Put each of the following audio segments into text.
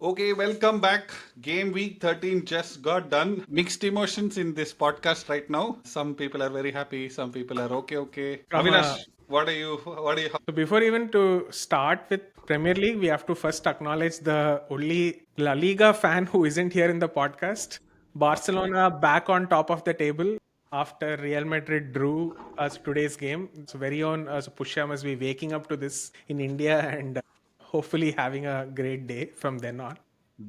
Okay, welcome back. Game week 13 just got done. Mixed emotions in this podcast right now. Some people are very happy, some people are okay. From Avinash, what are you so before even to start with Premier League, we have to first acknowledge the only La Liga fan who isn't here in the podcast. Barcelona back on top of the table after Real Madrid drew us today's game. It's very own Pusha must be waking up to this in India and hopefully having a great day from then on.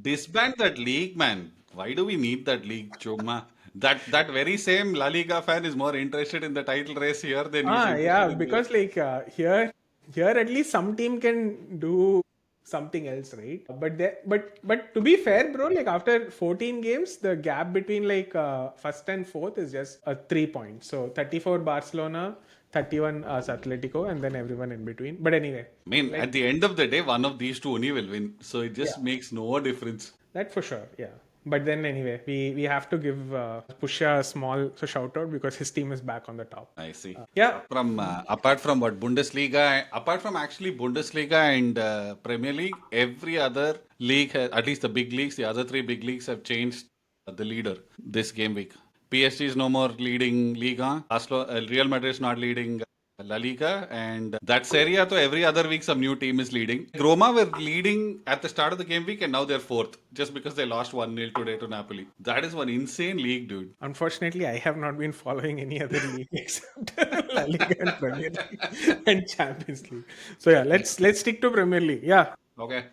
disband that league, man? Why do we need that league, Chuma? That very same La Liga fan is more interested in the title race here than he's Yeah, interested in the. because here at least some team can do something else, right? But to be fair, bro, like after 14 games, the gap between first and fourth is just 3 points. So 34 Barcelona, 31 us Atletico, and then everyone in between. But anyway, I mean, like at the end of the day, one of these two only will win. So it yeah, just makes no difference. that for sure. Yeah. But then anyway, we have to give Pusha a small shout out because his team is back on the top. I see. Yeah, Apart from what Bundesliga, apart from actually Bundesliga and Premier League, every other league, at least the big leagues, the other three big leagues have changed the leader this game week. PSG is no more leading Liga. Real Madrid is not leading La Liga, and that's area. So every other week, some new team is leading. Roma were leading at the start of the game week, and now they're fourth just because they lost 1-0 today to Napoli. That is one insane league, dude. unfortunately, I have not been following any other league except La Liga and Premier League and Champions League. So yeah, let's stick to Premier League. Yeah, Okay.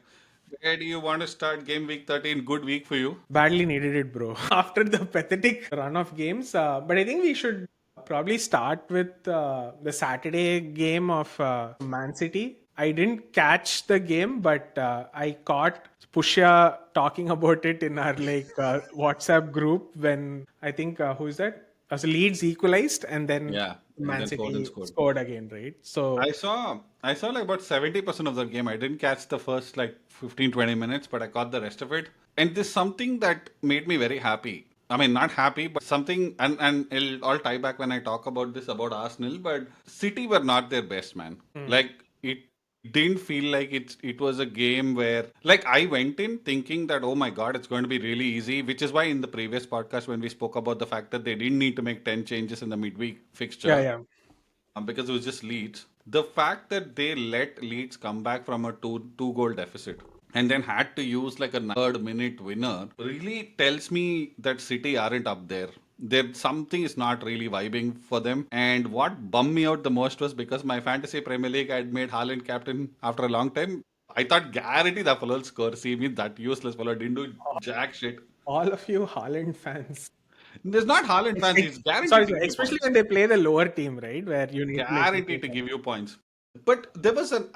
Where do you want to start game week 13? Good week for you. badly needed it, bro. After the pathetic run of games, but I think we should probably start with the Saturday game of Man City. I didn't catch the game, but I caught Pusha talking about it in our WhatsApp group when I think who is that? As Leeds equalized and then Yeah, and Man then Foden City scored. scored again, right? So I saw like about 70% of the game. I didn't catch the first like 15-20 minutes, but I caught the rest of it. And there's something that made me very happy. I mean, not happy, but something, and I'll tie back when I talk about this about Arsenal, but City were not their best, man. Like, it didn't feel like it was a game where like I went in thinking that oh my god it's going to be really easy, which is why in the previous podcast when we spoke about the fact that they didn't need to make 10 changes in the midweek yeah, fixture yeah. because it was just Leeds. The fact that they let Leeds come back from a two goal deficit and then had to use like a third minute winner really tells me that City aren't up there. There something is not really vibing for them. And what bummed me out the most was because my fantasy Premier League had made Haaland captain after a long time. I thought guarantee that fellow will score. See me, that useless fellow didn't do jack shit. All of you Haaland fans. There's not Haaland fans. He's Sorry, guaranteed to sorry, give you especially points. when they play the lower team, right? Where you need like Guaranteed to give you points. But there was a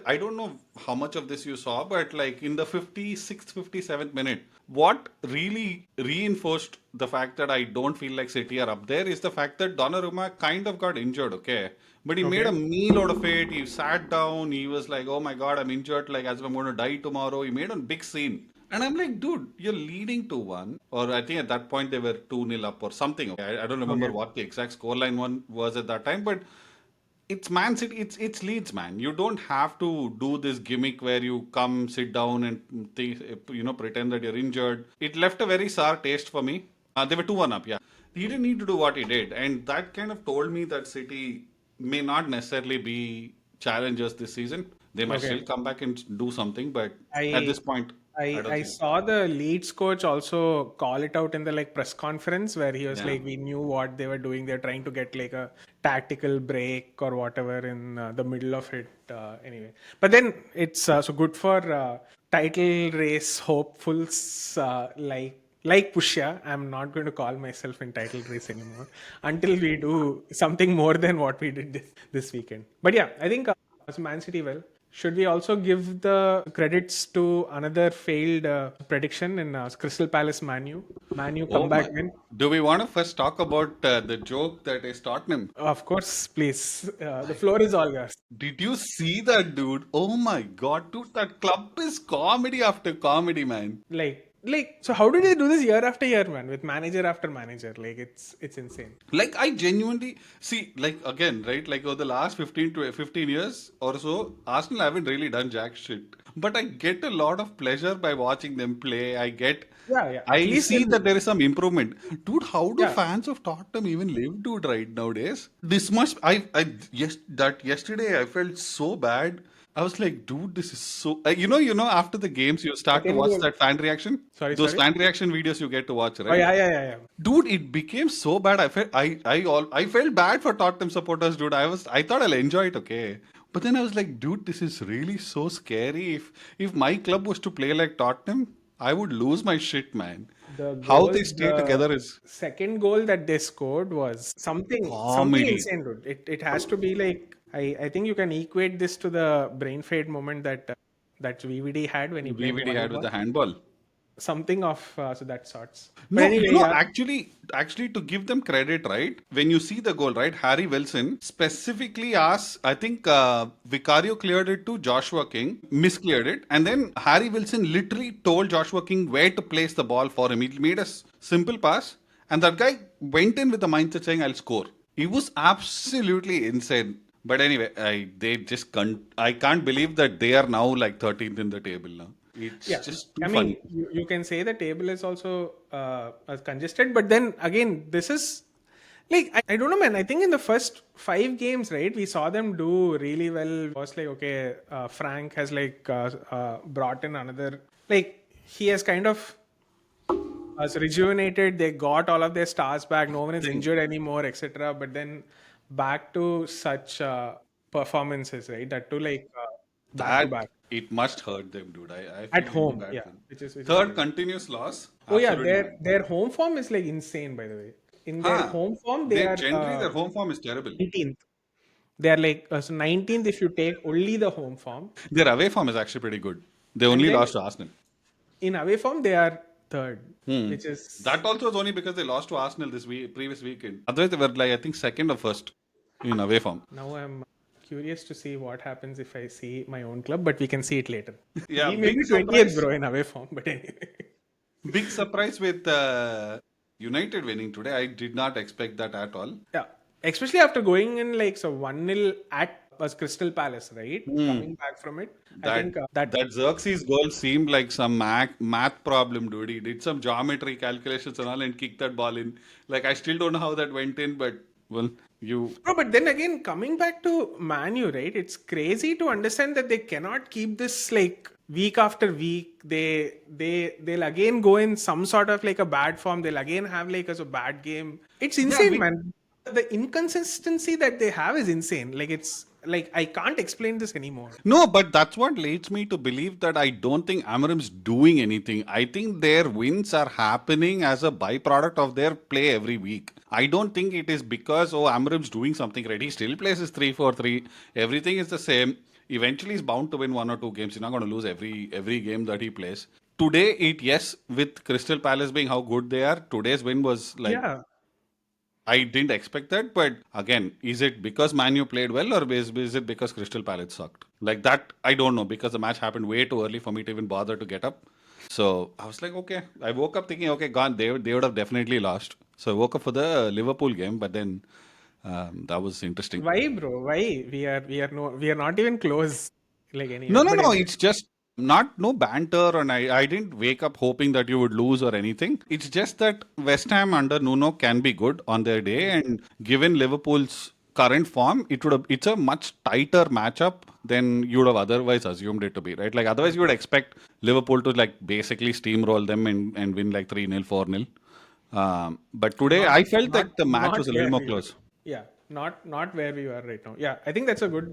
I don't know how much of this you saw, but like in the 56th, 57th minute, what really reinforced the fact that I don't feel like City are up there is the fact that Donnarumma kind of got injured, okay? But he made okay. a meal out of it. He sat down. He was like, "Oh my God, I'm injured. Like as if I'm going to die tomorrow." He made a big scene. And I'm like, dude, you're leading to one. Or I think at that point they were 2-0 up or something. Okay? I don't remember Okay. what the exact scoreline one was at that time, but it's Man City, it's Leeds, man. You don't have to do this gimmick where you come, sit down, and pretend that you're injured. It left a very sour taste for me. They were 2-1 up, yeah. He didn't need to do what he did, and that kind of told me that City may not necessarily be challengers this season. They might Okay. still come back and do something, but at I this point, I don't I think. saw the Leeds coach also call it out in the press conference where he was Yeah. like, we knew what they were doing. They're trying to get like a tactical break or whatever in the middle of it. Anyway, but then it's so good for title race hopefuls like Pusha. I'm not going to call myself in title race anymore until we do something more than what we did this weekend. But yeah, I think Man City well. Should we also give the credits to another failed prediction in Crystal Palace Manu? Manu Oh comeback my. win? Do we want to first talk about the joke that is Tottenham? Of course, please. The floor is all yours. Did you see that, dude? Oh my god, dude, that club is comedy after comedy, man. So how did they do this year after year, man? With manager after manager, it's insane. Like, I genuinely see, like, again, right? Like, over the last 15 to 15 years or so, Arsenal haven't really done jack shit. But I get a lot of pleasure by watching them play. Yeah, yeah. At I least see that in there is some improvement. Dude, how do yeah, fans of Tottenham even live, dude, right nowadays? This must, yes, that yesterday I felt so bad. I was like, dude, this is so, after the games, you start to second watch goal. that fan reaction. Sorry, Those sorry. fan reaction videos you get to watch, Oh right? yeah, yeah, yeah, yeah. Dude, it became so bad. I felt bad for Tottenham supporters, dude. I thought I'll enjoy it, okay. But then I was like, dude, this is really so scary. If my club was to play like Tottenham, I would lose my shit, man. How they stay The together is second goal that they scored was something comedy. insane, dude. It has to be like I think you can equate this to the brain fade moment that VVD had when he played VVD had with volleyball. the handball. Something of so that sorts. But No, anyway, yeah. actually, to give them credit, right? When you see the goal, right? Harry Wilson specifically asked, I think Vicario cleared it to Joshua King, miscleared it, and then Harry Wilson literally told Joshua King where to place the ball for him. He made a simple pass, and that guy went in with the mindset saying, "I'll score." He was absolutely insane. But anyway, I can't believe that they are now like 13th in the table now. It's Yeah, just too I funny. mean, you can say the table is also congested, but then again, this is like I don't know, man. I think in the first 5 games, right, we saw them do really well. Was like okay, Frank has like brought in another like he has kind of rejuvenated. They got all of their stars back. No one is Thing. injured anymore, etc. But then back to such performances, right? That to like back to That back it must hurt them, dude. I at feel really home, bad yeah, for them. which is Third crazy. continuous loss, Oh yeah, absolutely mad. their home form is like insane. By the way, in their Huh? home form, they They are generally their home form is terrible. 19th. They are like so 19th if you take only the home form, Their away form is actually pretty good. They and only then lost to Arsenal. in away form they are third, Hmm. which is That also is only because they lost to Arsenal this previous weekend. Otherwise, they were like I think second or first in away form. now I'm curious to see what happens if I see my own club, but we can see it later. Yeah, We may big be 20th, surprise. bro, in away form, but anyway. Big surprise with United winning today. I did not expect that at all. Yeah, especially after going in like so 1-0 at was Crystal Palace, right? Coming back from it, I That think that that Xerxes goal seemed like some math problem, dude. He did some geometry calculations and all and kicked that ball in. Like I still don't know how that went in, but well, you no, but then again, coming back to Manu, right? It's crazy to understand that they cannot keep this like week after week. They'll again go in some sort of like a bad form. They'll again have like as a bad game. It's yeah, insane, man. The inconsistency that they have is insane. Like it's like I can't explain this anymore. no, but that's what leads me to believe that I don't think Amarim's doing anything. I think their wins are happening as a byproduct of their play every week. I don't think it is because Amarim's doing something right. He still plays his 3-4-3. Everything is the same. Eventually he's bound to win one or two games. He's not going to lose every game that he plays. Today, yes, with Crystal Palace being how good they are, today's win was like Yeah. I didn't expect that, but again, is it because Manu played well or is it because Crystal Palace sucked? Like that, I don't know because the match happened way too early for me to even bother to get up. So I was like, okay. I woke up thinking, okay, gone. They would have definitely lost. So I woke up for the Liverpool game, but then that was interesting. Why, bro? Why? We are not even close like No, anywhere. no, But no. anyway. It's just not no banter, and I didn't wake up hoping that you would lose or anything. It's just that West Ham under Nuno can be good on their day, and given Liverpool's current form, it's a much tighter matchup than you would have otherwise assumed it to be, right? Like otherwise you would expect Liverpool to like basically steamroll them and win like 3-0, 4-0. But today not I felt not that the match not was a little where more we were. close. Yeah, not where we are right now. Yeah, I think that's a good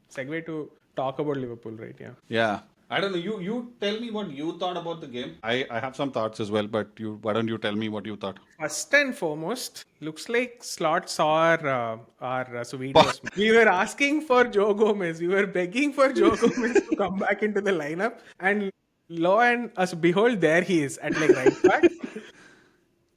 segue to talk about Liverpool, right? Yeah. Yeah. I don't know. You tell me what you thought about the game. I have some thoughts as well, but you why don't you tell me what you thought? First and foremost, looks like Slot saw our videos. We were asking for Joe Gomez. We were begging for Joe Gomez to come back into the lineup, and lo and as behold, there he is at like right back.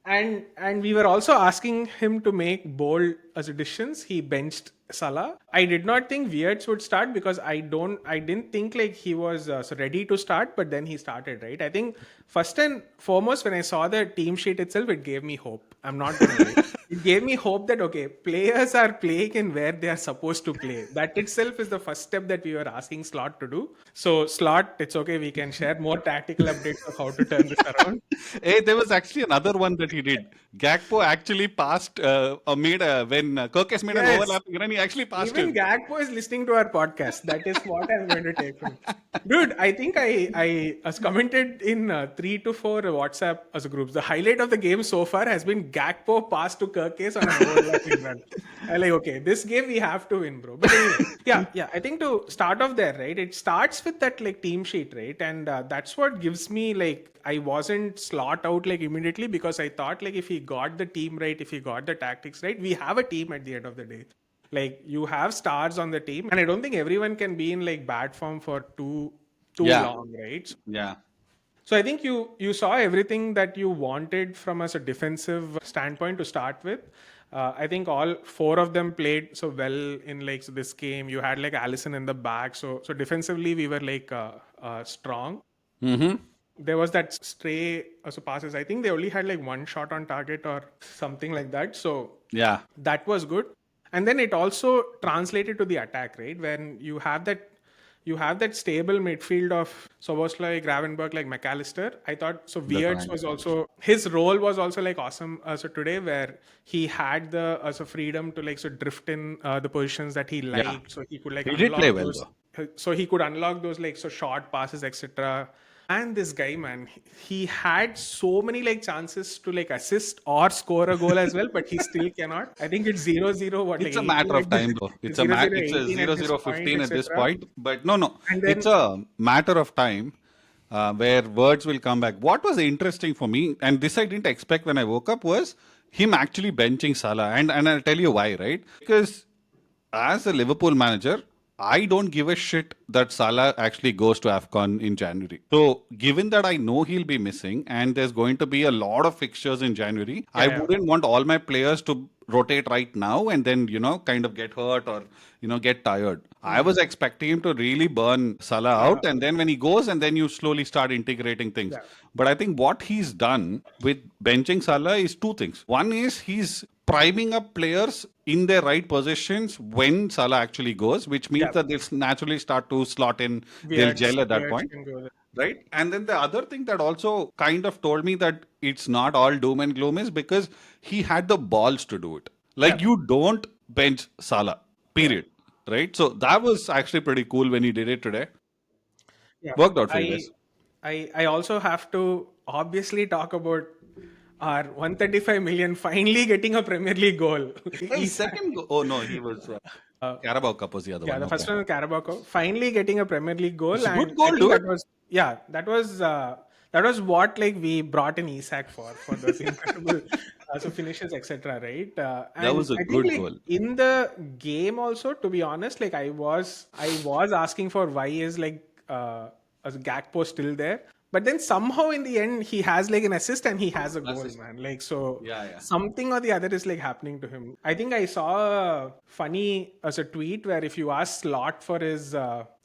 And we were also asking him to make bold additions. He benched Salah. I did not think Wirtz would start because I didn't think like he was so ready to start, but then he started, right? I think first and foremost when I saw the team sheet itself, it gave me hope. I'm not gonna lie. it gave me hope that okay, players are playing in where they are supposed to play. That itself is the first step that we were asking Slot to do. So Slot, it's okay. We can share more tactical updates of how to turn this around. Hey, there was actually another one that he did. Gakpo actually passed, made a, when Kirkes made an Yes. overlapping run, he actually passed Even him. Gagpo is listening to our podcast. That is what I'm going to take from. Dude, I think I has commented in 3 to 4 WhatsApp as a groups. The highlight of the game so far has been Gakpo pass to Kirkes on an overlapping run. I like, okay, this game we have to win, bro. But anyway, yeah. I think to start off there, right? It starts with that like team sheet, right? And that's what gives me like I wasn't slot out like immediately because I thought like if he got the team right, if he got the tactics right, we have a team at the end of the day. Like you have stars on the team, and I don't think everyone can be in like bad form for too Yeah, long, right? yeah. So I think you saw everything that you wanted from us a defensive standpoint to start with. I think all four of them played so well in like this game. You had like Allison in the back, so defensively we were like strong. Mm-hmm. There was that stray so passes. I think they only had like one shot on target or something like that. So Yeah. that was good. And then it also translated to the attack, right? When you have that stable midfield of Soboslai, Gravenberg, like McAllister. I thought so. The Weirds was triangle. also his role was also like awesome. So today, where he had the so freedom to like so drift in the positions that he Yeah. liked, so he could like He did play unlock well those. though. So he could unlock those like so short passes, etc. And this guy, man, he had so many like chances to like assist or score a goal as well, but he still cannot. I think it's 0-0, what like It's a 18 matter at of this time, though. It's a 0-0, it's a 18 at zero this zero point, 15 at this etc. point. But no. And It's then a matter of time where words will come back. What was interesting for me, and this I didn't expect when I woke up, was him actually benching Salah. And I'll tell you why, right? Because as a Liverpool manager, I don't give a shit that Salah actually goes to AFCON in January. So, given that I know he'll be missing and there's going to be a lot of fixtures in January, I yeah, yeah, wouldn't want all my players to rotate right now and then, kind of get hurt or, get tired. I was expecting him to really burn Salah out, and then when he goes, and then you slowly start integrating things. yeah, But I think what he's done with benching Salah is two things. One is he's priming up players in their right positions when Salah actually goes, which means yeah. that they'll naturally start to slot in, they'll gel at that Weirds point. can go there. Right. And then the other thing that also kind of told me that it's not all doom and gloom is because he had the balls to do it. Yeah, Like you don't bench Salah, yeah, period. Right. So that was actually pretty cool when he did it today. yeah. Worked out for you I guys. I also have to obviously talk about our 135 million finally getting a Premier League goal. Hey, Isak. second go. Oh no, he was Carabao Cup was the other Yeah, one. the Okay. first one was Carabao Cup. Finally getting a Premier League goal, It's a good and I goal, think dude. that was what like we brought in Isak for those incredible so finishes, etc. Right? That And was a I think good like goal. in the game also, to be honest, like I was asking for why is like as Gakpo still there. But then somehow in the end he has like an assist and he has a goal, Assist. man. Like so Yeah, yeah. something or the other is like happening to him. I think I saw a funny as a tweet where if you ask Slot for his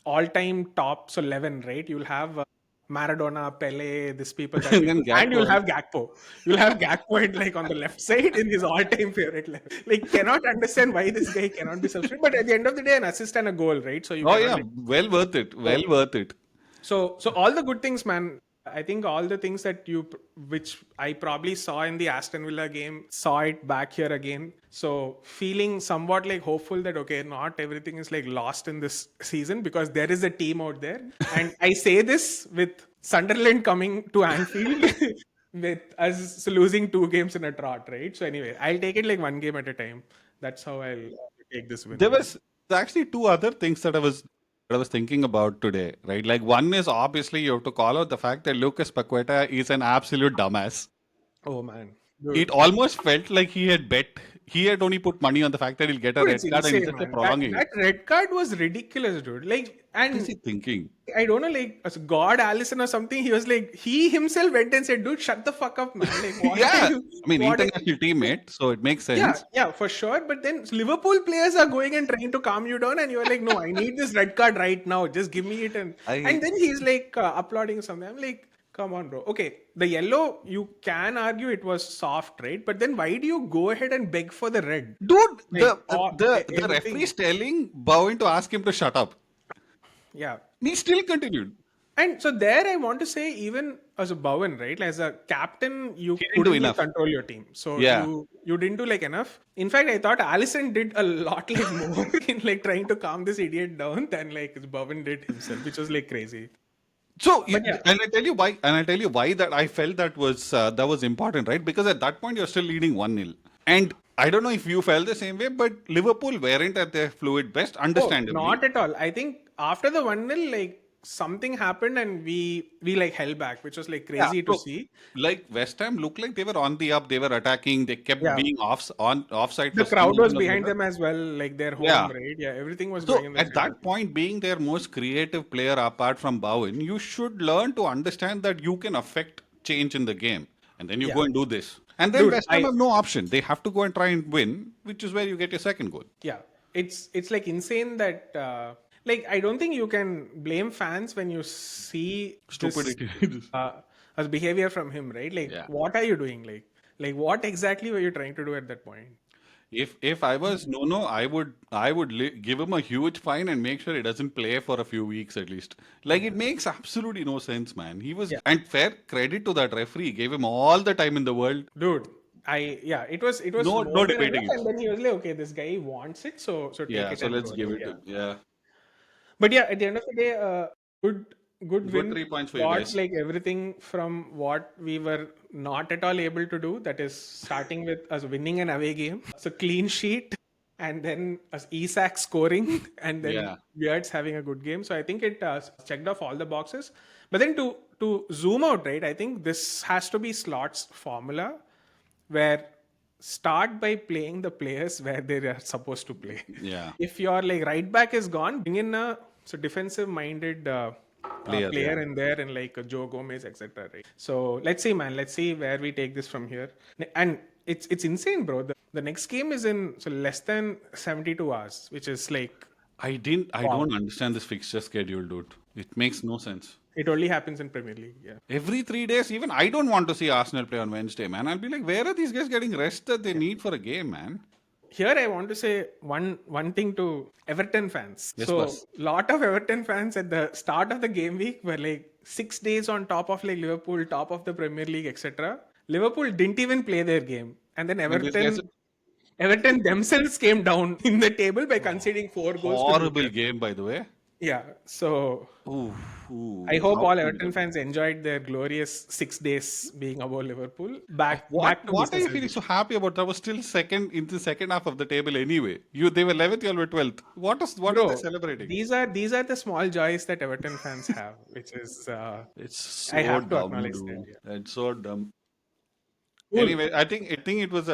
all-time top so 11, right? You'll have Maradona, Pele, these people that And people, then and you'll Gakpo. have Gakpo. You'll have Gakpo in, like on the left side in his all-time favorite level. Like cannot understand why this guy cannot be substituted. But at the end of the day, an assist and a goal, right? So you Oh cannot yeah, like well worth it. Well so worth it. so all the good things, man. I think all the things that which I probably saw in the Aston Villa game, saw it back here again. So feeling somewhat like hopeful that okay, not everything is like lost in this season because there is a team out there. And I say this with Sunderland coming to Anfield with us losing 2 games in a trot, right? So anyway, I'll take it like one game at a time. That's how I'll take this win, There man. was actually two other things that I was thinking about today, right? Like one is obviously you have to call out the fact that Lucas Paqueta is an absolute dumbass. Oh man, It dude. almost felt like he had only put money on the fact that he'll get a Dude, red it's card and he's insane, just man. That prolonging it. that red card was ridiculous, dude. Like, What is and he thinking? I don't know, like, as God Allison or something. He was like, he himself went and said, "Dude, shut the fuck up, man. Like, what are Yeah, you? I mean What? Are international teammate, so it makes yeah, sense. yeah, for sure. But then Liverpool players are going and trying to calm you down, and you are like, no, I need this red card right now. Just give me it." And I then he's like applauding something. I'm like, Come on, bro. Okay, the yellow, you can argue it was soft, right? But then why do you go ahead and beg for the red? Dude, Like, the referee everything. is telling Bowen to ask him to shut up. Yeah. He still continued. And so there, I want to say, even as a Bowen, right, as a captain, you He didn't do couldn't like enough. control your team. So Yeah. you didn't do like enough. In fact, I thought Allison did a lot like more in like trying to calm this idiot down than like Bowen did himself, which was like crazy. So, But yeah, and I tell you why, that I felt that was important, right? Because at that point you're still leading 1-0, and I don't know if you felt the same way, but Liverpool weren't at their fluid best, oh, understandably. not at all. I think after the 1-0, like something happened and we like held back, which was like Yeah. crazy to So, see. like West Ham looked like they were on the up, they were attacking, they kept Yeah. being offside for The some crowd was reason or the behind other. them as well, like their home, Yeah. right? Yeah, everything was going So in their at favor. that point, being their most creative player apart from Bowen, you should learn to understand that you can affect change in the game. And then you Yeah. go and do this. And then Dude, West Ham have no option. They have to go and try and win, which is where you get your second goal. yeah, it's like insane that like I don't think you can blame fans when you see this Stupidity. as behavior from him, right? Like, Yeah. what are you doing? Like what exactly were you trying to do at that point? If I was no, I would give him a huge fine and make sure he doesn't play for a few weeks at least. Like it makes absolutely no sense, man. He was Yeah, and fair credit to that referee, gave him all the time in the world. dude. Yeah, it was No more than debating enough, it. and then he was like, okay, this guy wants it, so take Yeah, it so and let's go. give it Yeah. to yeah. But yeah, at the end of the day, good good Good win. 3 points for you Got guys. like everything from what we were not at all able to do. That is starting with us winning an away game. So clean sheet, and then us Isak scoring, and then Yeah. Beards having a good game. So I think it checked off all the boxes. But then to zoom out, right? I think this has to be Slot's formula, where start by playing the players where they are supposed to play. Yeah. If your like right back is gone, bring in a so defensive minded Player, yeah. player in there and like Joe Gomez, etc. Right. So let's see, man. Let's see where we take this from here. And it's insane, bro. The next game is in so less than 72 hours, which is like I wow. don't understand this fixture schedule, dude. It makes no sense. It only happens in Premier League. Yeah. Every 3 days, even I don't want to see Arsenal play on Wednesday, man. I'll be like, where are these guys getting rest that they need for a game, man? Here I want to say one thing to Everton fans. Yes, So boss. lot of Everton fans at the start of the game week were like 6 days on top of like Liverpool, top of the Premier League, etc. Liverpool didn't even play their game, and then And these guys, Everton themselves came down in the table by conceding 4 goals to horrible Newcastle. game, by the way. Yeah, so Ooh, I ooh, hope how all could Everton fans enjoyed their glorious 6 days being above Liverpool. what Back to what are business you as feeling usual. so happy about? That was still second in the second half of the table anyway. They were 11th, you all were 12th. What are they Bro, celebrating? these are the small joys that Everton fans have, which is It's I so have to dumb, acknowledge that. dude. Yeah. It's so dumb. Cool. Anyway, I think it was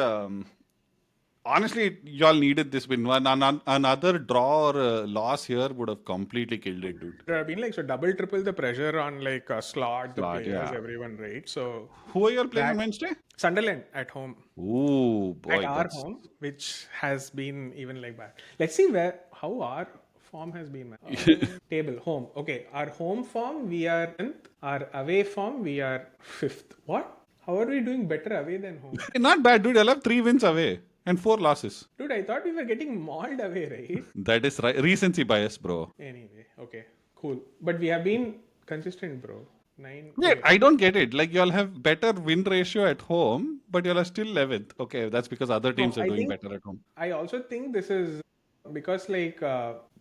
honestly, y'all needed this win. Another draw or loss here would have completely killed it, dude. There have been like so double, triple the pressure on like Slot, the But players, yeah. everyone, right? So Who are you all playing on that Wednesday? Sunderland at home, Ooh, at boy, our that's home, which has been even like bad. Let's see how our form has been, man. Table home. Okay, our home form we are 10th. Our away form we are 5th. What? How are we doing better away than home? not bad, dude. I'll have 3 wins away and 4 losses. Dude, I thought we were getting mauled away, right? That is right. Recency bias, bro. Anyway, okay, cool. But we have been consistent, bro. Nine. Yeah, Okay. I don't get it. Like y'all have better win ratio at home, but y'all are still 11th. Okay, that's because other No, teams are I doing think better at home. I also think this is because like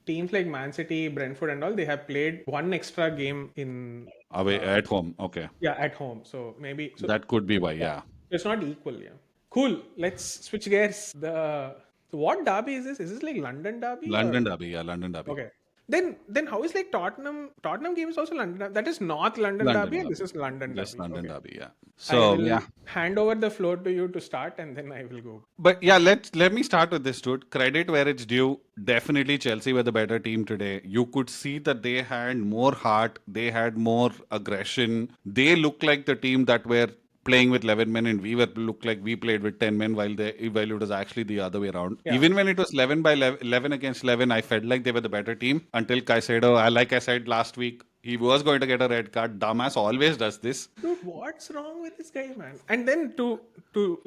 teams like ManCity, Brentford, and all they have played one extra game in Away at home. Okay, at home. So maybe that could be why. yeah, Yeah, it's not equal. Yeah, cool. Let's switch gears. So what derby is this? Is this like London derby or London derby. Yeah, London derby. okay? Then how is like Tottenham? Tottenham game is also London. That is North London London derby, and this derby. is London Just derby. London Okay. derby. Yeah. I So will yeah. hand over the floor to you to start, and then I will go. But yeah, let me start with this, dude. Credit where it's due. Definitely Chelsea were the better team today. You could see that they had more heart, they had more aggression. They looked like the team that were playing with 11 men, and we were looked like we played with 10 men while it was actually the other way around. Yeah. Even when it was 11 by 11, 11 against 11, I felt like they were the better team until Caicedo, like I said last week, He was going to get a red card. Dumbass always does this. Dude, what's wrong with this guy, man? And then to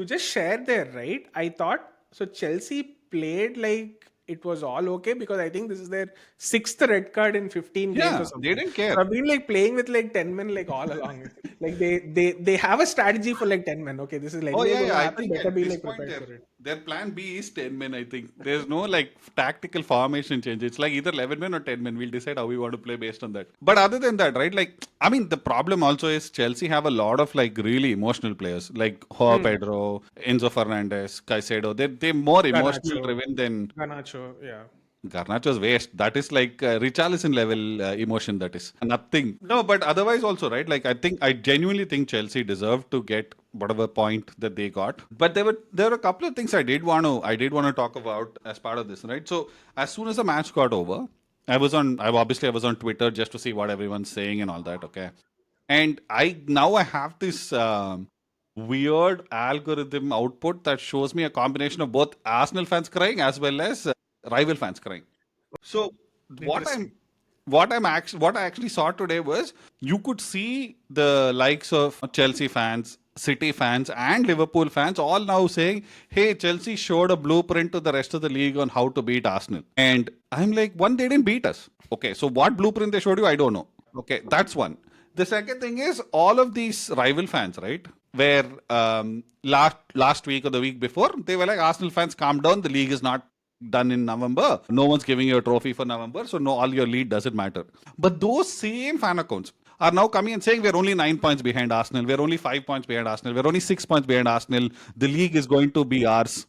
just share there, right? I thought so. Chelsea played like it was all okay because I think this is their sixth red card in 15 games or Yeah, they something. didn't care. So I've been like playing with like 10 men like all along. Like they have a strategy for like 10 men. Okay, this is Oh likely yeah, going yeah. to I happen. think Better at be this like point prepared for it. their plan B is 10 men. I think there's no like tactical formation change. It's like either 11 men or 10 men. We'll decide how we want to play based on that. But other than that, right? Like I mean, the problem also is Chelsea have a lot of like really emotional players like Joao Pedro, Enzo Fernandez, Caicedo. They're more emotional Ganacho, driven than Ganacho, yeah. Garnacho's waste. That is like Richarlison level emotion. That is nothing. No, but otherwise also, right? Like I genuinely think Chelsea deserved to get whatever point that they got. But there were a couple of things I did want to talk about as part of this, right? So as soon as the match got over, I was on Twitter just to see what everyone's saying and all that. Okay, and I have this. Weird algorithm output that shows me a combination of both Arsenal fans crying as well as rival fans crying. So what I'm Interesting. what I actually saw today was you could see the likes of Chelsea fans, City fans, and Liverpool fans all now saying, "Hey, Chelsea showed a blueprint to the rest of the league on how to beat Arsenal." And I'm like, one, they didn't beat us. Okay, so what blueprint they showed you, I don't know. Okay, that's one. The second thing is all of these rival fans, right? Where last week or the week before they were like, Arsenal fans, calm down. The league is not done in November. No one's giving you a trophy for November, so no, all your lead doesn't matter. But those same fan accounts are now coming and saying we're only 9 points behind Arsenal. We're only 5 points behind Arsenal. We're only 6 points behind Arsenal. The league is going to be ours.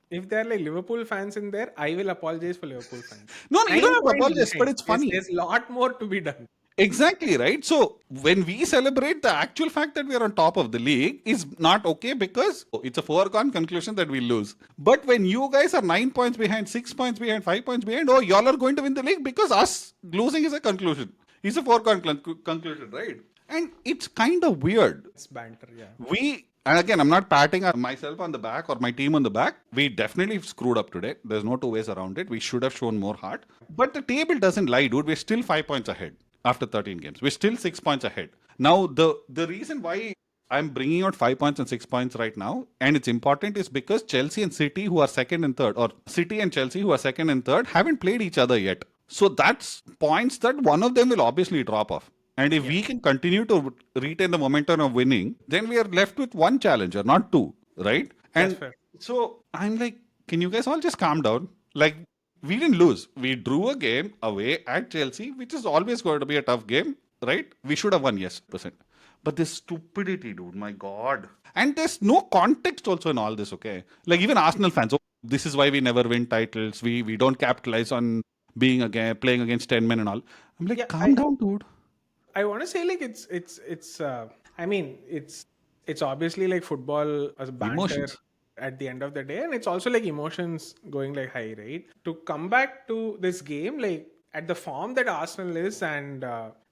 If there are like Liverpool fans in there, I will apologize for Liverpool fans. No, no, you don't Nine have to points apologize, but behind. it's There's funny. there's a lot more to be done. Exactly, right? So when we celebrate, the actual fact that we are on top of the league is not okay because it's a foregone conclusion that we lose. But when you guys are 9 points behind, 6 points behind, 5 points behind, oh, y'all are going to win the league because us losing is a conclusion. It's a foregone conclusion, right? And it's kind of weird. It's banter, yeah. And again, I'm not patting myself on the back or my team on the back. We definitely screwed up today. There's no two ways around it. We should have shown more heart. But the table doesn't lie, dude. We're still 5 points ahead after 13 games. We're still 6 points ahead. Now, the reason why I'm bringing out 5 points and 6 points right now, and it's important, is because Chelsea and City, who are second and third, or City and Chelsea, who are second and third, haven't played each other yet. So that's points that one of them will obviously drop off. And if we can continue to retain the momentum of winning, then we are left with one challenger, not two, right? That's And fair. so I'm like, can you guys all just calm down? Like, we didn't lose. We drew a game away at Chelsea, which is always going to be a tough game, right? We should have won, yes, percent. But this stupidity, dude, my God. And there's no context also in all this, okay? Like, even Arsenal fans, oh, this is why we never win titles. We don't capitalize on being again playing against 10 men and all. I'm like, Yeah, calm down, dude. I want to say like it's I mean it's obviously like football as banter Emotions. at the end of the day, and it's also like emotions going like high, right? To come back to this game like at the form that Arsenal is and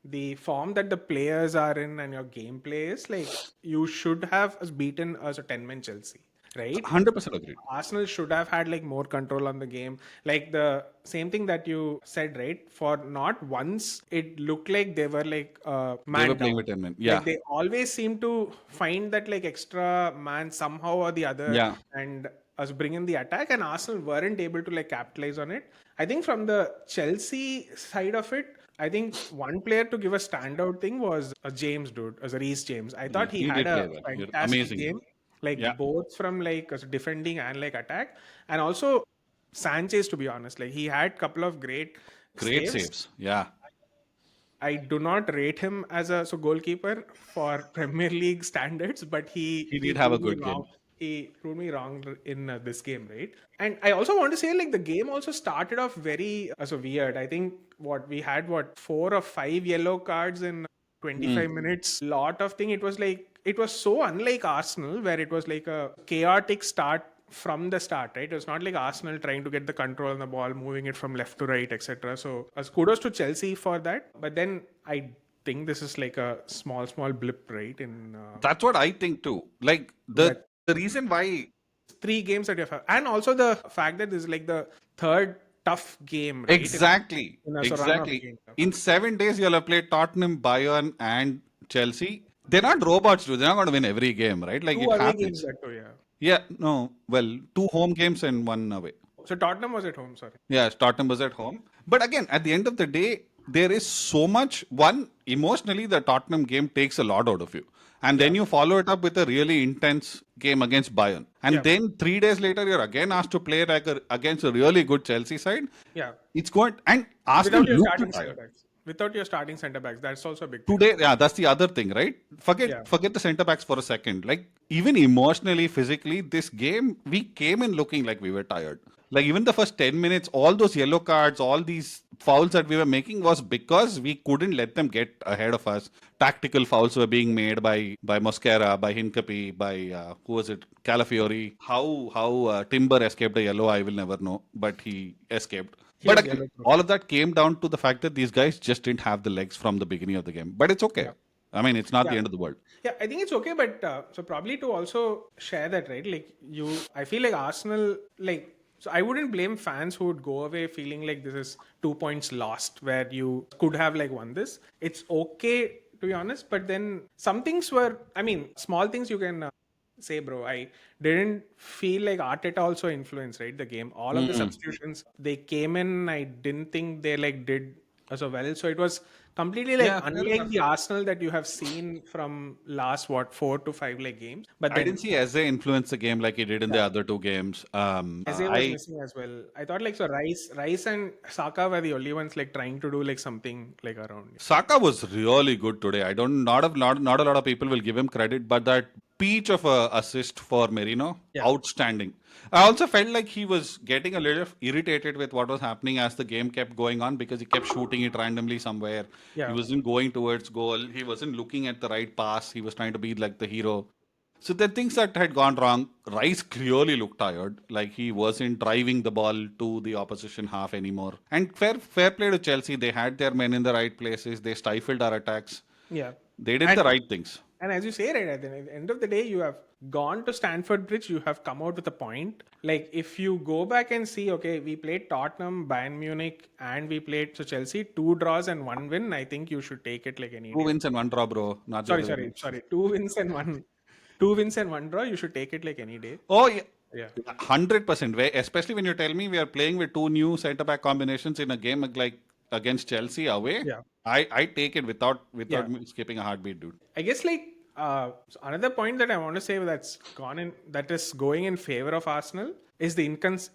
the form that the players are in and your gameplay is like you should have us beaten as a 10-man Chelsea, right? 100% agreed. Arsenal should have had like more control on the game. Like the same thing that you said, right? For not once, it looked like they were like They were man playing down. with 10 men. Like Yeah. they always seem to find that like extra man somehow or the other Yeah. and us bring in the attack. And Arsenal weren't able to like capitalize on it. I think from the Chelsea side of it, I think one player to give a standout thing was a James dude, as a Reece James. I thought he He had did a play well. You're fantastic amazing. game like Yeah. both from like defending and like attack, and also Sanchez, to be honest, like he had couple of great Great saves. saves. Yeah. I do not rate him as a goalkeeper for Premier League standards, but He he did have a proved me good wrong. game. He proved me wrong in this game, right? And I also want to say like the game also started off very so weird. I think what we had 4 or 5 yellow cards in 25 minutes. Lot of thing. It was like it was so unlike Arsenal where it was like a chaotic start from the start, right? It was not like Arsenal trying to get the control on the ball, moving it from left to right, etc. So, as kudos to Chelsea for that. But then I think this is like a small blip, right? In That's what I think too. Like the that the reason why 3 games that you have, and also the fact that this is like the third tough game, right? Exactly. In a run of Exactly. games. In 7 days, you'll have played Tottenham, Bayern, and Chelsea. They're not robots, dude. They're not going to win every game, right? Like Two it away games happens. that too, yeah. Yeah, no. Well, two home games and one away. So Tottenham was at home, sorry. Yeah, Tottenham was at home. But again, at the end of the day, there is so much. One, emotionally, the Tottenham game takes a lot out of you. And Yeah. then you follow it up with a really intense game against Bayern. And Yeah. then 3 days later, you're again asked to play like against a really good Chelsea side. Yeah. It's going. And Arsenal Without your looked starting centre tired. backs. Without your starting centre backs. That's also a big thing. Today, yeah, that's the other thing, right? Yeah. Forget the centre backs for a second. Like even emotionally, physically, this game we came in looking like we were tired. Like even the first 10 minutes, all those yellow cards, all these fouls that we were making was because we couldn't let them get ahead of us. Tactical fouls were being made by Mosquera, by Hincapi, by who was it, Calafiori. How Timber escaped a yellow, I will never know, but he escaped. He But was again, yellow proof. all of that came down to the fact that these guys just didn't have the legs from the beginning of the game. But it's okay. Yeah. I mean, it's not the Yeah. end of the world. Yeah, I think it's okay, but so probably to also share that, right? Like I feel like Arsenal, like, so I wouldn't blame fans who would go away feeling like this is 2 points lost where you could have like won this. It's okay to be honest, but then some things were, I mean, small things you can say, bro. I didn't feel like Arteta also influenced, right? The game. All of the substitutions they came in, I didn't think they like did so well. So it was completely like Yeah, fair unlike enough. the Arsenal that you have seen from last 4 to 5 like games. But I then didn't see Eze influence the game like he did in the other two games. Eze was missing as well. I thought like so Rice and Saka were the only ones like trying to do like something like around. Saka was really good today. I don't not a lot of people will give him credit, but that peach of a assist for Merino, Yeah. outstanding. I also felt like he was getting a little irritated with what was happening as the game kept going on because he kept shooting it randomly somewhere. He Yeah. wasn't going towards goal. He wasn't looking at the right pass. He was trying to be like the hero. So the things that had gone wrong, Rice clearly looked tired. Like he wasn't driving the ball to the opposition half anymore. And fair play to Chelsea. They had their men in the right places. They stifled our attacks. Yeah. They did And the right things. and as you say, right, at the end of the day, you have gone to Stanford Bridge, you have come out with a point. Like, if you go back and see, okay, we played Tottenham, Bayern Munich, and we played so Chelsea, 2 draws and 1 win. I think you should take it like any Two day. wins and one draw, bro. Not the other way around. Sorry. 2 wins and 1 draw. You should take it like any day. Oh yeah. Yeah. 100%. Especially when you tell me we are playing with two new centre back combinations in a game like against Chelsea away. Yeah. I take it without Yeah. skipping a heartbeat, dude. I guess like so another point that I want to say that's gone in that is going in favor of Arsenal is the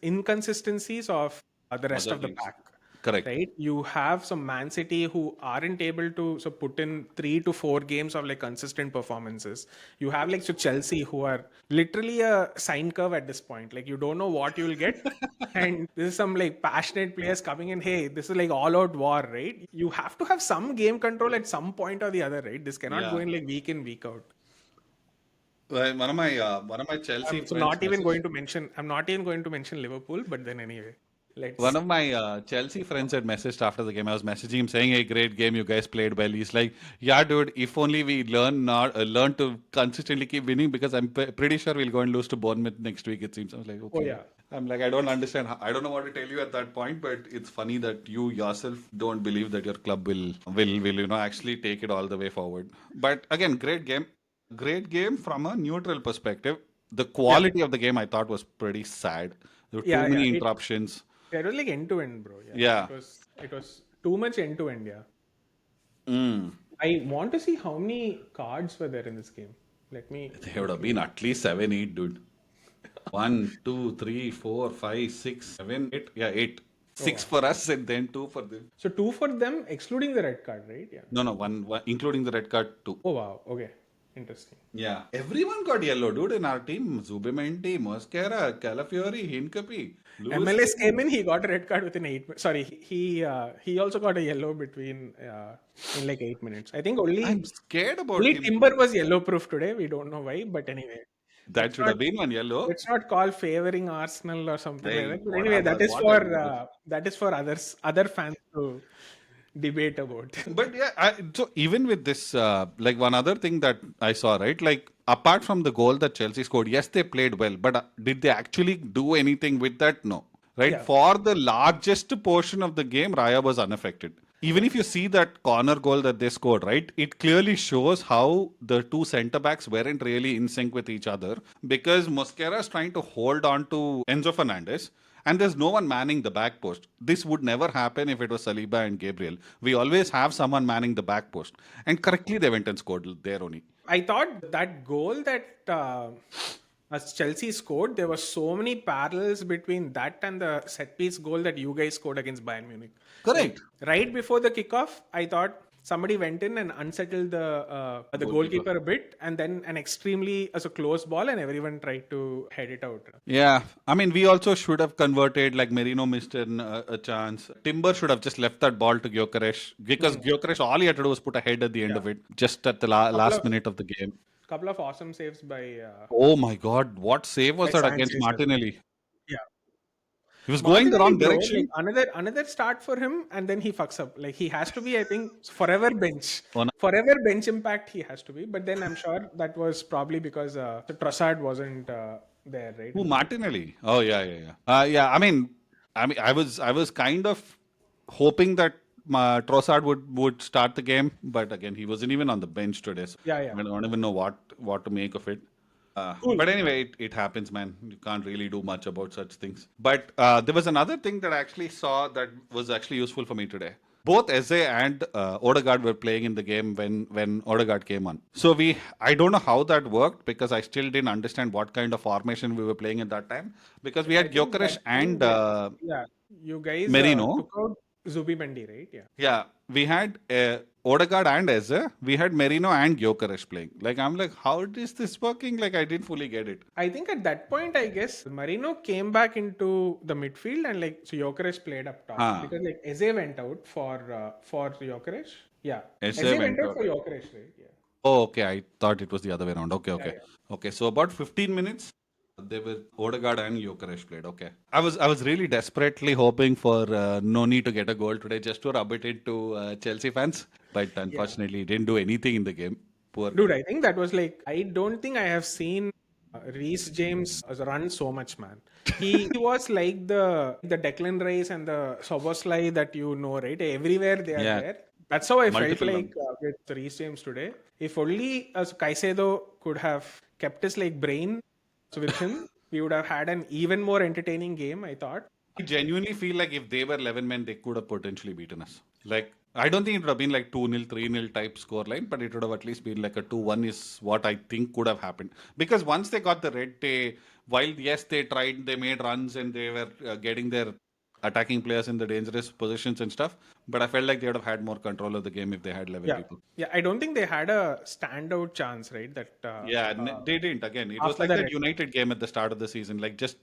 inconsistencies of the rest Other of the teams. pack. Correct. Right, you have some ManCity who aren't able to so put in 3 to 4 games of like consistent performances. You have like so Chelsea who are literally a sine curve at this point. Like you don't know what you will get, and this is some like passionate players coming in. Hey, this is like all out war, right? You have to have some game control at some point or the other, right? This cannot go Yeah. in like week in week out. Well, one of my Chelsea So friends not even messaged going to mention. I'm not even going to mention Liverpool, but then anyway, one let's. of my Chelsea friends had messaged after the game. I was messaging him saying, "Hey, great game, you guys played well." He's like, "Yeah, dude. If only we learn to consistently keep winning, because I'm pretty sure we'll go and lose to Bournemouth next week." It seems. I was like, Oh "Okay." yeah, I'm like, I don't understand. I don't know what to tell you at that point, but it's funny that you yourself don't believe that your club will actually take it all the way forward. But again, great game from a neutral perspective. The yeah, quality of the game I thought was pretty sad. There were too yeah. many It interruptions. It was like end to end, bro. Yeah, Yeah. it was too much end to end. Yeah, Mm. I want to see how many cards were there in this game. Let me. There would have been at least 7, 8, dude. 1, 2, 3, 4, 5, 6, 7, 8. Yeah, 8. Oh, 6 wow. for us and then 2 for them. So 2 for them, excluding the red card, right? Yeah. No, one including the red card, 2. Oh wow. Okay. Interesting. Yeah. Everyone got yellow, dude, in our team. Zubimendi, Mosquera, Calafiori, Hincapi, Lewis. MLS came in. He got a red card within 8 minutes. Sorry, he also got a yellow between in like 8 minutes. I think I'm scared about only him. Timber was yellow proof today. We don't know why, but anyway, That let's should not have been one yellow. let's not call favoring Arsenal or something like Hey, that. But anyway, whatever. that is for other fans to debate about. But yeah, so even with this, like one other thing that I saw, right? Like apart from the goal that Chelsea scored, yes, they played well, but did they actually do anything with that? No. right? Yeah. For the largest portion of the game, Raya was unaffected. Even if you see that corner goal that they scored, right, it clearly shows how the two centre backs weren't really in sync with each other because Mosquera is trying to hold on to Enzo Fernandez and there's no one manning the back post. This would never happen if it was Saliba and Gabriel. We always have someone manning the back post. And correctly, they went and scored there only. I thought that goal that as Chelsea scored, there were so many parallels between that and the set piece goal that you guys scored against Bayern Munich. Like Correct. right before the kickoff, I thought somebody went in and unsettled the Goalkeeper. goalkeeper a bit, and then an extremely as a close ball, and everyone tried to head it out. Yeah, I mean, we also should have converted. Like Merino missed a chance. Timber should have just left that ball to Gyökeres because Gyökeres all he had to do was put a head at the end Yeah, of it, just at the couple last of minute of the game. awesome saves Oh my God, what save was by that against Sanchez as well. Martinelli? Yeah. He was going the Martinelli, wrong bro, like direction. another start for him, and then he fucks up. Like he has to be, I think, Oh, no. forever bench impact. He has to be. But then I'm sure that was probably because the Trossard wasn't there, right? Who Martinelli? Oh yeah, yeah, yeah. Yeah. I was kind of hoping that Trossard would start the game, but again, he wasn't even on the bench today. So Yeah, yeah. I don't even know what to make of it. Cool. But anyway, it happens, man. You can't really do much about such things. But there was another thing that I actually saw that was actually useful for me today. Both Eze and Odegaard were playing in the game when Odegaard came on. So I don't know how that worked because I still didn't understand what kind of formation we were playing at that time because we I had think Gyökeres that and time, yeah, you guys Merino. took out Zubi Bendi, right? Yeah. Yeah, we had Odegaard and Eze. We had Merino and Gyökeres playing. Like I'm like, how is this working? Like I didn't fully get it. I think at that point, I guess Marino came back into the midfield and like so Gyökeres played up top Huh. because like Eze went out for Gyökeres. Yeah, Eze Eze went went out out. for Gyökeres, right? Yeah, Oh, okay. I thought it was the other way around. Okay, yeah, okay. yeah. Okay, so about 15 minutes, they were Odegaard and Gyökeres played. Okay. I was really desperately hoping for Noni to get a goal today just to rub it into Chelsea fans, but Yeah. unfortunately, he didn't do anything in the game. Poor Dude, guy. I think that was like I don't think I have seen Reece James run so much, man. He was like the Declan Rice and the Soboslai that you know, right? Everywhere they are Yeah, there. That's how I felt multiple like numbers. with Reece James today. If only as Caicedo could have kept his like brain with him, we would have had an even more entertaining game. I thought. I genuinely feel like if they were 11 men, they could have potentially beaten us. Like, I don't think it would have been like 2-0, 3-0 type scoreline, but it would have at least been like a 2-1 is what I think could have happened. Because once they got the red, while yes, they tried, they made runs and they were getting their attacking players in the dangerous positions and stuff, but I felt like they would have had more control of the game if they had 11 Yeah, people. yeah. I don't think they had a standout chance, right? That Yeah, they didn't. Again, it was after like the that red. United game at the start of the season. Like just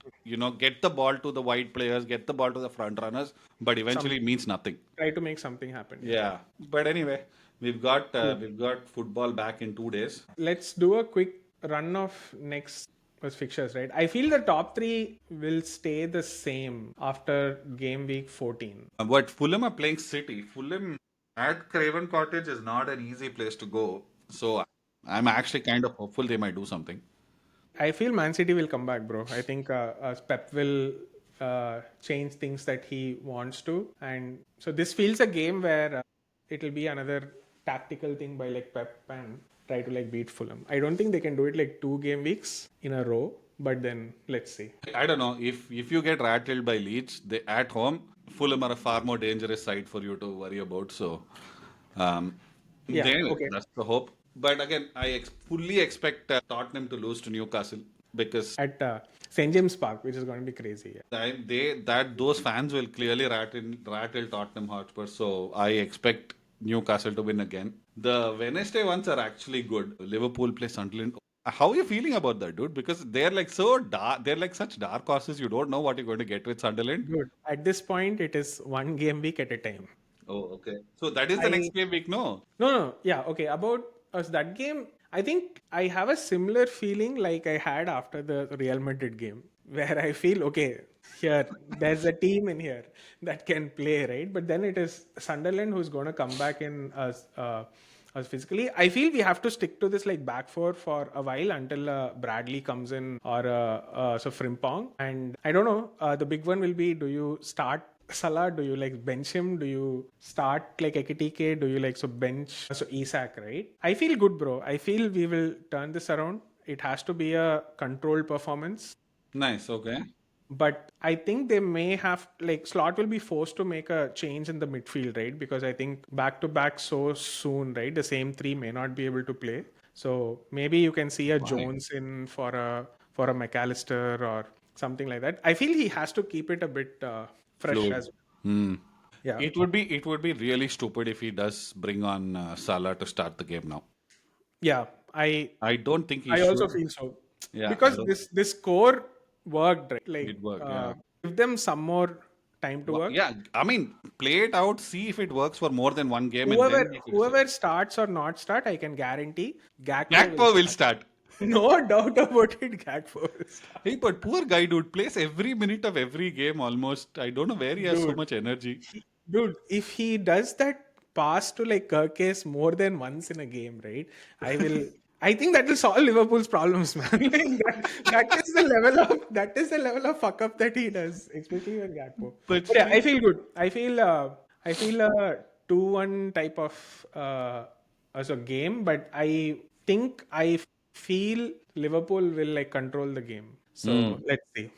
get the ball to the wide players, get the ball to the front runners, but Some eventually it means nothing. try to make something happen. Yeah. Yeah, but anyway, we've got Cool. we've got football back in 2 days. Let's do a quick run of next fixtures, right? I feel the top three will stay the same after game week 14. But Fulham are playing City. Fulham at Craven Cottage is not an easy place to go. So I'm actually kind of hopeful they might do something. I feel ManCity will come back, bro. I think Pep will change things that he wants to, and so this feels a game where it'll be another tactical thing by like Pep and try to like beat Fulham. I don't think they can do it like 2 game weeks in a row, but then let's see. I don't know if you get rattled by Leeds, they at home Fulham are a far more dangerous side for you to worry about. So, um, Yeah. anyway, Okay. that's the hope. But again, I fully expect Tottenham to lose to Newcastle because At St James Park, which is going to be crazy. Yeah. those fans will clearly rattle Tottenham Hotspur. So I expect Newcastle to win again. The Wednesday ones are actually good. Liverpool play Sunderland. How are you feeling about that, dude? Because they're like so dark. They're like such dark horses. You don't know what you're going to get with Sunderland. Good. At this point, it is 1 game week at a time. Oh, okay. So that is the I next game week, no? no, yeah, okay. About us that game, I think I have a similar feeling like I had after the Real Madrid game, where I feel okay, here there's a team in here that can play, right? But then it is Sunderland who's going to come back in a physically. I feel we have to stick to this like back four for a while until Bradley comes in or so Frimpong. And I don't know. The big one will be: do you start Salah? Do you like bench him? Do you start like Ekitike? Do you like so bench so Isak? Right? I feel good, bro. I feel we will turn this around. It has to be a controlled performance, Nice. Okay. but I think they may have like Slot will be forced to make a change in the midfield, right? Because I think back to back so soon, right? The same three may not be able to play. So maybe you can see a Why? Jones in for a McAllister or something like that. I feel he has to keep it a bit fresh Fluid. as well. Hmm. Yeah. It would be really stupid if he does bring on Salah to start the game now. Yeah. I I don't think he I also should. feel so. Yeah, I Because don't. this core worked, right? Like It work. Yeah. give them some more time to work. Yeah. I mean, play it out. See if it works for more than one game, and Whoever then make a decision. whoever starts or not start, I can guarantee Gakpo will Gakpo will start. start. No doubt about it, Gakpo will start. Hey, but poor guy, dude, plays every minute of every game almost. I don't know where he has so Dude, much energy. dude, if he does that pass to like Kirkes more than once in a game, right? I think that will solve Liverpool's problems, man. Like that is the level of fuck up that he does, especially with Gakpo. But But yeah, I still, feel good. I feel a 2-1 type of as a game, but I feel Liverpool will like control the game. So hmm. let's see.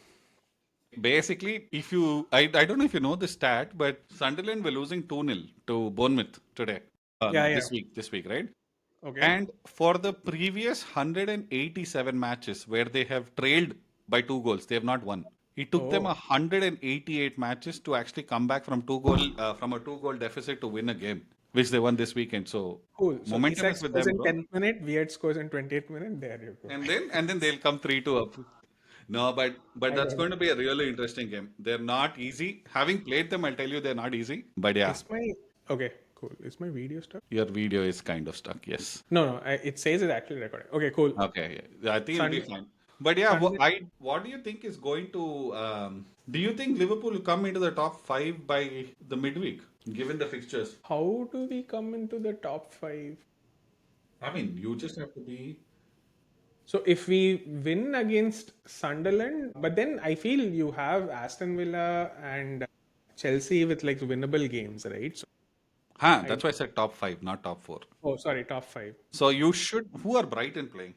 Basically, if you, I don't know if you know the stat, but Sunderland were losing 2-0 to Bournemouth today. Yeah, No, yeah. this week, right? Okay. And for the previous 187 matches where they have trailed by 2 goals, they have not won. It took them Oh. 188 matches to actually come back from a 2 goal deficit to win a game, which they won this weekend. So Cool. So momentum Isak is with scores them, in bro. 10th minute, Weird scores in 20th minute. There you go. And then they'll come 3-2 up. No, but I that's don't know. going to be a really interesting game. They're not easy. Having played them, I'll tell you they're not easy. But yeah, Is my okay? Cool. Is my video stuck? your video is kind of stuck. Yes. No, no. It says it's actually recording. Okay, cool. Okay. Yeah. I think it'll be Sunday, fine. But yeah, Sunday. what do you think is going to? Do you think Liverpool will come into the top five by the midweek, given the fixtures? How do we come into the top five? I mean, you just have to be. So if we win against Sunderland, but then I feel you have Aston Villa and Chelsea with like winnable games, right? So Huh, I that's why I said top five, not top four. oh sorry, top five. So you should. Who are Brighton playing?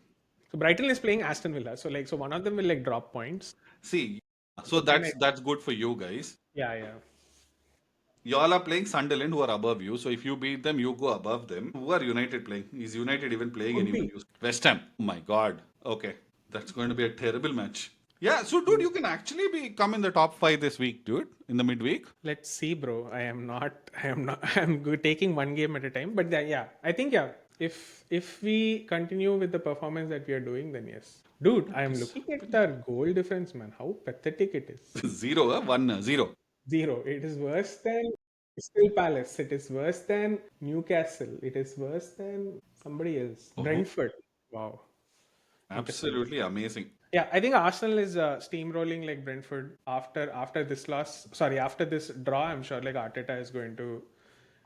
So Brighton is playing Aston Villa. So like so one of them will like drop points. See, so So then that's good for you guys. yeah, yeah. Y'all are playing Sunderland, who are above you. So if you beat them, you go above them. Who are United playing? Is United even playing Could anyone? be. West Ham. Oh my God. Okay, that's going to be a terrible match. Yeah. So, dude, you can actually be come in the top five this week, dude. In the midweek. Let's see, bro. I am not. I am not. I'm good, taking one game at a time. But yeah, I think yeah. If we continue with the performance that we are doing, then yes, dude. I am looking at our goal difference, man. How pathetic it is. Zero, 1-0. Zero. It is worse than Crystal Palace. It is worse than Newcastle. It is worse than somebody else. Oh, Brentford. Wow. Interesting. absolutely amazing. Yeah, I think Arsenal is steamrolling like Brentford after this loss. Sorry, after this draw, I'm sure like Arteta is going to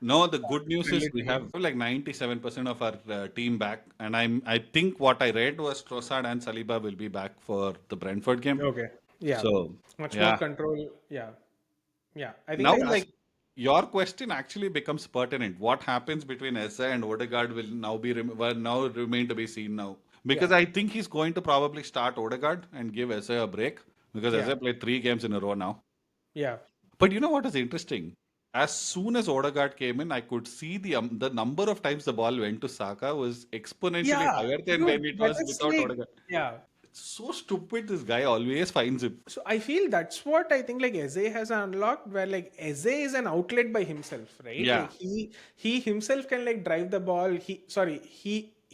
No, the good news drill is it we have again. like 97% of our team back, and I think what I read was Trossard and Saliba will be back for the Brentford game. Okay. Yeah. So Much more yeah, control. Yeah. Yeah. I think now like us. like your question actually becomes pertinent. What happens between Eze and Odegaard will now will now remain to be seen now, because Yeah. I think he's going to probably start Odegaard and give Eze a break because Yeah. Eze played 3 games in a row now. Yeah. But you know what is interesting? As soon as Odegaard came in, I could see the number of times the ball went to Saka was exponentially Yeah. higher than Dude, when it that was is without like Odegaard. yeah. It's so stupid. This guy always finds him. So I feel that's what I think like Eze has unlocked, where like Eze is an outlet by himself, right? Yeah, Like he himself can like drive the ball.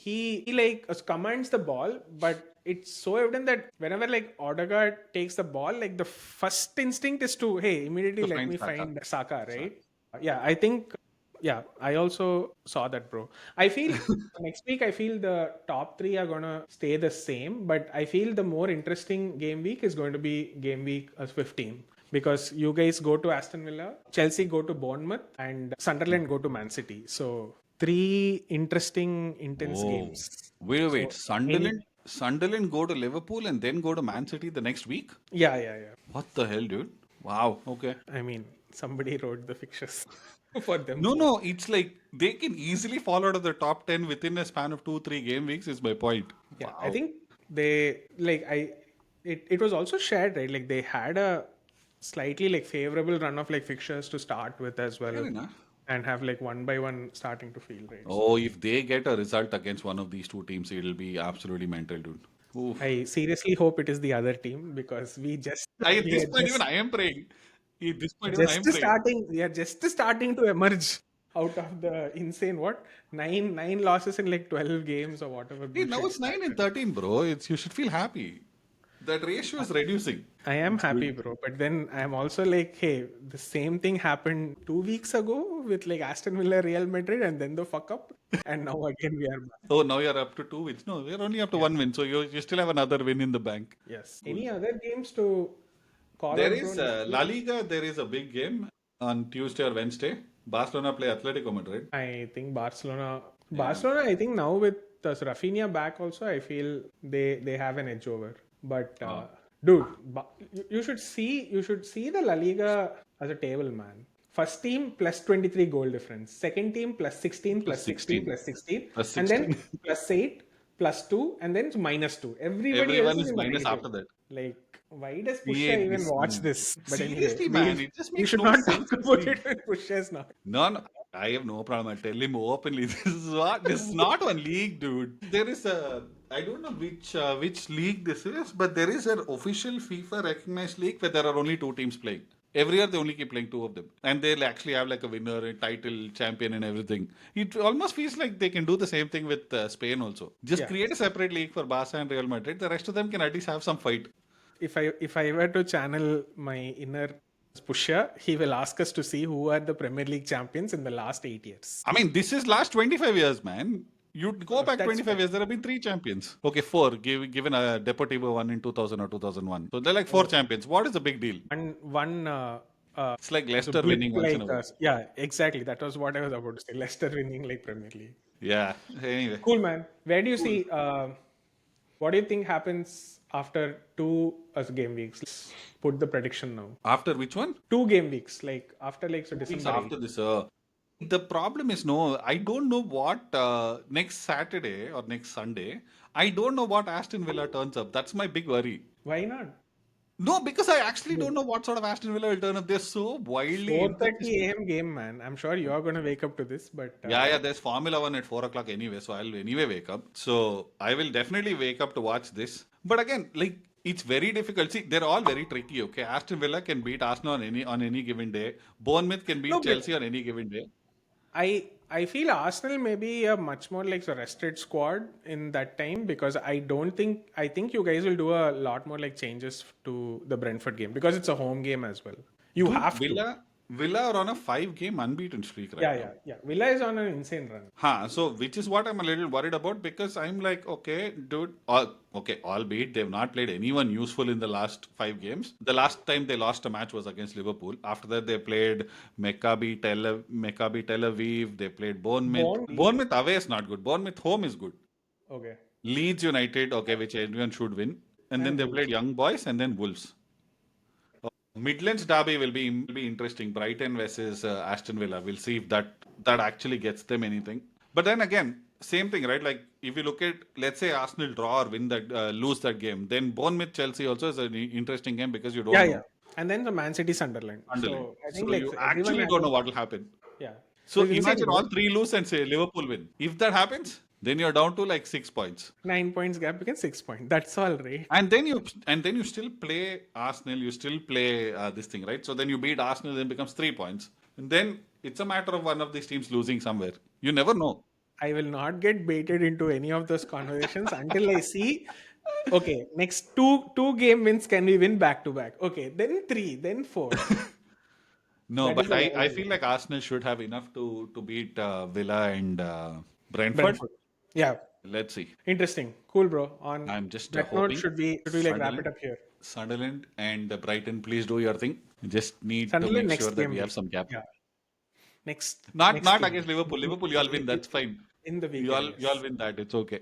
He like commands the ball, but it's so evident that whenever like Odegaard takes the ball, like the first instinct is to hey immediately to let find me Saka. find Saka, Saka. right? Yeah, I think yeah, I also saw that, bro. I feel next week, I feel the top three are gonna stay the same, but I feel the more interesting game week is going to be game week 15 because you guys go to Aston Villa, Chelsea go to Bournemouth, and Sunderland go to Man City. So three interesting, intense Oh, games. wait. So any, Sunderland go to Liverpool and then go to Man City the next week. yeah. What the hell, dude? Wow. Okay. I mean, somebody wrote the fixtures for them No, both. no. It's like they can easily fall out of the top 10 within a span of 2, 3 game weeks. Is my point. Yeah, I Wow. think they like I it was also shared, right? Like they had a slightly like favorable run of like fixtures to start with as Fair well, enough. and have like one by one starting to feel right. So Oh, if they get a result against one of these two teams, it'll be absolutely mental, dude. Oof. I seriously hope it is the other team because At we this are point, even I am praying. At this point, even I just am praying. starting we are just starting to emerge out of the insane what nine losses in like 12 games or whatever Hey, now bullshit it's is 9 and happening. 13, bro. You should feel happy. That ratio is reducing. I am It's happy, good. bro. But then I am also like, hey, the same thing happened 2 weeks ago with like Aston Villa, Real Madrid, and then the fuck up. And now again we are back. Oh, now you're up to 2 wins. No, we're only up to Yeah. one win. So you still have another win in the bank. Yes. Cool. Any other games to call There out, bro, is next La week? Liga. There is a big game on Tuesday or Wednesday. Barcelona play Atletico Madrid. I think Barcelona. Yeah. Barcelona, I think now with Rafinha back also, I feel they have an edge over. But Oh. dude, you should see the La Liga as a table, man. First team plus 23 goal difference. Second team plus 16 Plus plus 16 16. plus 16, Plus and then 16. plus 8 plus 2, and then it's minus 2. Everybody else Everyone is is in the minus negative. after that. Like, why does Pusha Create even this. watch this? But anyway, Seriously, man. It just we makes should no not sense talk in about sleep. it when Pusha is not. No, no, I have no problem. I tell him openly. This is not one league, dude. There is a I don't know which league this is, but there is an official FIFA recognized league where there are only two teams playing. Every year they only keep playing two of them, and they'll actually have like a winner, a title, champion, and everything. It almost feels like they can do the same thing with Spain also. Just Yeah. create a separate league for Barca and Real Madrid. The rest of them can at least have some fight. If I were to channel my inner Pusha, he will ask us to see who are the Premier League champions in the last 8 years. I mean, this is last 25 years, man. You go back That's 25 fair. years, there have been three champions. Okay, four, given a Deportivo one in 2000 or 2001. So they're like four Oh, champions. What is the big deal? one It's like the Leicester blip winning once in a like while. yeah, exactly. That was what I was about to say. Leicester winning like Premier League. Yeah, anyway. Cool, man. Where do you Cool. see? What do you think happens after two game weeks? Let's put the prediction now. After which one? 2 game weeks, like after like so 2 weeks December 8th. after this. The problem is, no, I don't know what next Saturday or next Sunday, I don't know what Aston Villa turns up. That's my big worry. Why not? No, because I actually don't know what sort of Aston Villa will turn up. They're so wildly 4:30 inconsistent. a.m. game, man. I'm sure you're gonna wake up to this, but Yeah, there's Formula One at 4 o'clock anyway, so I'll anyway wake up. So I will definitely wake up to watch this. But again, like it's very difficult. See, they're all very tricky. Okay, Aston Villa can beat Arsenal on any given day. Bournemouth can beat no, but Chelsea on any given day. I feel Arsenal may be a much more like a rested squad in that time because I think you guys will do a lot more like changes to the Brentford game because it's a home game as well. You Dude, have to. Villa are on a 5 game unbeaten streak right Yeah, now. yeah. Villa is on an insane run. Huh, so which is what I'm a little worried about because I'm like, okay, dude, okay, albeit they've not played anyone useful in the last 5 games. The last time they lost a match was against Liverpool. After that, they played Maccabi Tel Aviv. They played Bournemouth. Born. Bournemouth away is not good. Bournemouth home is good. Okay. Leeds United, okay, which everyone should win. And then And they played Wolves. Young Boys and then Wolves. Midlands derby will be interesting. Brighton versus Aston Villa. We'll see if that actually gets them anything. But then again, same thing, right? Like if you look at, let's say Arsenal draw or win that, lose that game, then Bournemouth Chelsea also is an interesting game because you Yeah, don't yeah. know And then the Man City Sunderland. Sunderland. So I think So like you so everyone actually has don't a know what will happen. yeah. So So insane, imagine all bro. three lose and say Liverpool win. If that happens, then you're down to like 6 points. 9 points gap against 6 points. That's all right. And then you still play Arsenal, you still play this thing, right? So then you beat Arsenal, then becomes 3 points, and then it's a matter of one of these teams losing somewhere. You never know. I will not get baited into any of those conversations until I see. Okay, next two game wins can we win back to back? Okay, then three, then four. No, That is but the I level I'm feel looking like Arsenal should have enough to beat Villa and at. Brentford. Brentford. Yeah, Let's see. interesting. Cool, bro. On I'm just that note, hoping should we like wrap it Sunderland, up here? Sunderland and Brighton, please do your thing. You just need to Sunderland make sure next that game we have week. some gap. Yeah. next Not next not game against Liverpool. Liverpool, you all win. That's fine. in the You weekend. all Yes. win that. It's okay.